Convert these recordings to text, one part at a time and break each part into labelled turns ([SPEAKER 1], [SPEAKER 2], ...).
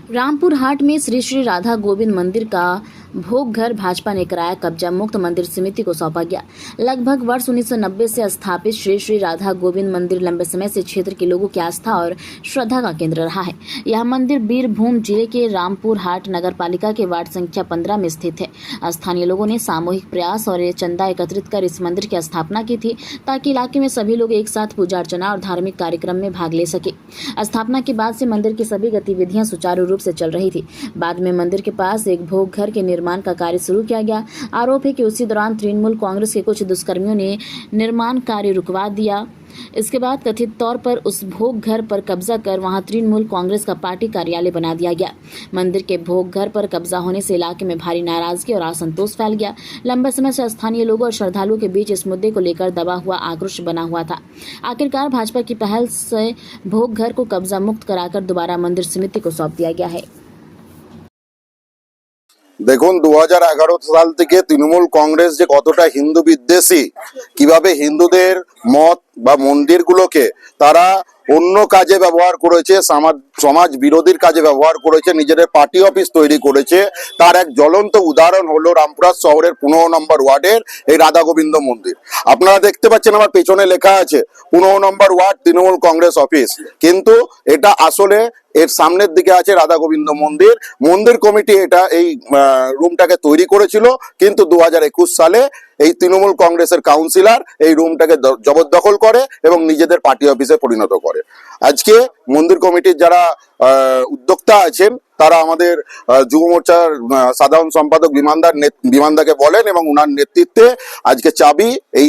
[SPEAKER 1] रामपुर हाट में श्री श्री राधा गोविंद मंदिर का भोग घर भाजपा ने कराया कब्जा मुक्त मंदिर समिति को सौंपा गया। लगभग वर्ष 1990 से स्थापित श्री श्री राधा गोविंद मंदिर लंबे समय से क्षेत्र के लोगों की आस्था और श्रद्धा का केंद्र रहा है। यह मंदिर बीरभूम जिले के रामपुर हाट नगर पालिका के वार्ड संख्या 15 में स्थित है। स्थानीय लोगों ने सामूहिक प्रयास और चंदा एकत्रित कर इस मंदिर की स्थापना की थी ताकि इलाके में सभी लोग एक साथ पूजा अर्चना और धार्मिक कार्यक्रम में भाग ले सके। स्थापना के बाद से मंदिर की सभी गतिविधियां सुचारू रूप से चल रही थी। बाद में मंदिर के पास एक भोग घर के निर्माण का कार्य शुरू किया गया। आरोप है कि उसी दौरान तृणमूल कांग्रेस के कुछ दुष्कर्मियों ने निर्माण कार्य रुकवा दिया। इसके बाद कथित तौर पर उस भोग घर पर कब्जा कर वहां तृणमूल कांग्रेस का पार्टी कार्यालय बना दिया गया। मंदिर के भोग घर पर कब्जा होने से इलाके में भारी नाराजगी और असंतोष फैल गया। लंबे समय से स्थानीय लोगों और श्रद्धालुओं के बीच इस मुद्दे को लेकर दबा हुआ आक्रोश बना हुआ था। आखिरकार भाजपा की पहल से भोग घर को कब्जा मुक्त कराकर दोबारा मंदिर समिति को सौंप दिया गया है।
[SPEAKER 2] দেখুন 2011 সাল থেকে তৃণমূল কংগ্রেস যে কতটা হিন্দু বিদ্বেষী, কিভাবে হিন্দুদের মত বা মন্দিরগুলোকে তারা অন্য কাজে ব্যবহার করেছে, সমাজ বিরোধীর কাজে ব্যবহার করেছে, নিজেদের পার্টি অফিস তৈরি করেছে, তার এক জ্বলন্ত উদাহরণ হলো রামপুরহাট শহরের 15 নম্বর ওয়ার্ডের এই রাধা গোবিন্দ মন্দির। আপনারা দেখতে পাচ্ছেন আমার পেছনে লেখা আছে 15 নম্বর ওয়ার্ড তৃণমূল কংগ্রেস অফিস, কিন্তু এটা আসলে এর সামনের দিকে আছে রাধা গোবিন্দ মন্দির। মন্দির কমিটি এটা এই রুমটাকে তৈরি করেছিল, কিন্তু 2021 সালে এই তৃণমূল কংগ্রেসের কাউন্সিলর এই রুমটাকে জবরদখল করে এবং নিজেদের পার্টি অফিসে পরিণত করে। আজকে মন্দির কমিটির যারা উদ্যোক্তা আছেন তারা আমাদের যুব মোর্চার সাধারণ সম্পাদক বিমানদাকে বলেন এবং ওনার নেতৃত্বে আজকে চাবি এই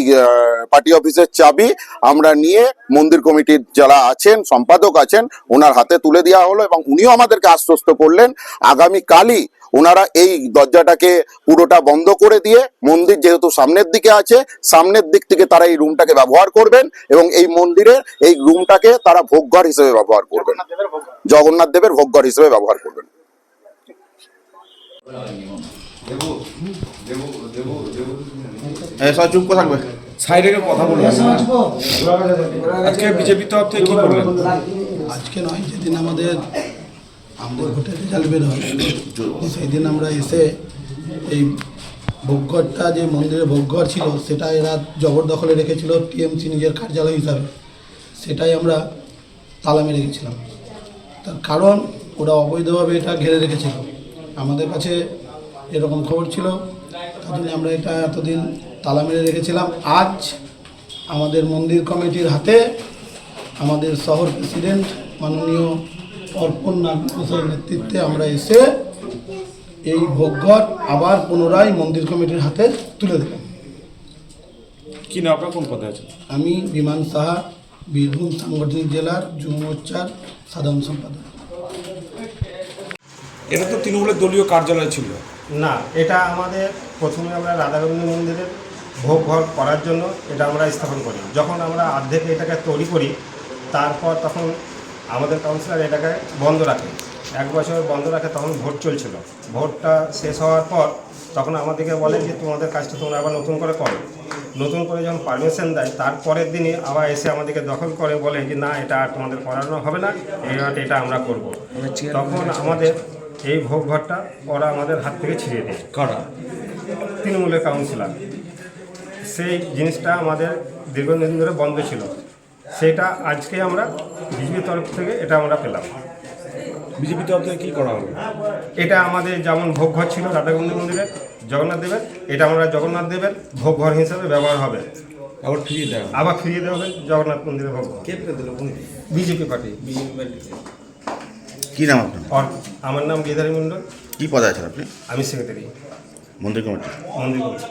[SPEAKER 2] পার্টি অফিসের চাবি আমরা নিয়ে মন্দির কমিটির যারা আছেন সম্পাদক আছেন ওনার হাতে তুলে দেওয়া হলো এবং উনিও আমাদেরকে আশ্বস্ত করলেন আগামীকালই ওনারা এই দরজাটাকে পুরোটা বন্ধ করে দিয়ে মন্দির যেহেতু সামনের দিকে আছে সামনের দিক থেকে তারা এই রুমটাকে ব্যবহার করবেন এবং এই মন্দিরের এই রুমটাকে তারা ভোগঘর হিসেবে ব্যবহার করবেন, জগন্নাথ দেবের ভোগঘর হিসেবে ব্যবহার করবেন।
[SPEAKER 3] চুপ করে থাকবে, সাইডে কথা বলবেন। আজকে বিজেপি তরফ থেকে কি করবেন?
[SPEAKER 4] আজকে নয়, যেদিন আমাদের ভোটের রেজাল্ট বের হয় সেই দিন আমরা এসে এই ভোগঘরটা যে মন্দিরের ভোগঘর ছিল সেটা এরা জবরদখলে রেখেছিল টিএমসি নিজের কার্যালয় হিসাবে, সেটাই আমরা তালা মেরে রেখেছিলাম। তার কারণ ওরা অবৈধভাবে এটা ঘিরে রেখেছিল। আমাদের কাছে এরকম খবর ছিল, তার জন্য আমরা এটা এতদিন তালা মেরে রেখেছিলাম। আজ আমাদের মন্দির কমিটির হাতে আমাদের শহর প্রেসিডেন্ট মাননীয় অর্পণ নাগের নেতৃত্বে আমরা এসে এই ভোগঘর আবার পুনরায় মন্দির কমিটির হাতে তুলে দিলাম।
[SPEAKER 3] কি না আপনার কোন কথা আছে?
[SPEAKER 4] আমি বিমান সাহা, বীরভূম সাংগঠনিক জেলার যুব মোর্চার সাধারণ সম্পাদক।
[SPEAKER 3] এটা তো তৃণমূলের দলীয় কার্যালয় ছিল
[SPEAKER 5] না, এটা আমাদের প্রথমে আমরা রাধাগোবিন্দ মন্দিরের ভোগ ঘর করার জন্য এটা আমরা স্থাপন করি। যখন আমরা অর্ধেক এটাকে তৈরি করি তারপর তখন আমাদের কাউন্সিলর এটাকে বন্ধ রাখে, 1 বছর বন্ধ রাখে। তখন ভোট চলছিল, ভোটটা শেষ হওয়ার পর তখন আমাদেরকে বলে যে তোমাদের কাজটা তোমরা আবার নতুন করে করো। নতুন করে যখন পারমিশন দেয় তারপরের দিনই আবার এসে আমাদেরকে দখল করে বলে যে না, এটা আর তোমাদের করানো হবে না, এটা আমরা করব। তখন আমাদের এই ভোগ ঘরটা ওরা আমাদের হাত থেকে ছিঁড়ে দেয়।
[SPEAKER 3] কারা?
[SPEAKER 5] তৃণমূলের কাউন্সিলর। সেই জিনিসটা আমাদের দীর্ঘদিন ধরে বন্ধ ছিল, সেটা আজকে আমরা বিজেপির তরফ থেকে এটা আমরা পেলাম।
[SPEAKER 3] বিজেপি তরফ থেকে কী করা হবে?
[SPEAKER 5] এটা আমাদের যেমন ভোগ ঘর ছিল রাধাগোবিন্দ মন্দিরের জগন্নাথ দেবের, এটা আমরা জগন্নাথ দেবের ভোগ ঘর হিসেবে ব্যবহার হবে।
[SPEAKER 3] আবার ফিরিয়ে দেওয়া
[SPEAKER 5] হবে জগন্নাথ মন্দিরের ভোগ ঘর।
[SPEAKER 3] কে ফিরে দিল?
[SPEAKER 5] BJP party.
[SPEAKER 3] কী নাম আপনার?
[SPEAKER 5] আমার নাম গিরিধারী মণ্ডল।
[SPEAKER 3] কী পদে আছেন আপনি?
[SPEAKER 5] আমি সেক্রেটারি
[SPEAKER 3] মন্দির কমিটি।
[SPEAKER 5] মন্দির কমিটি।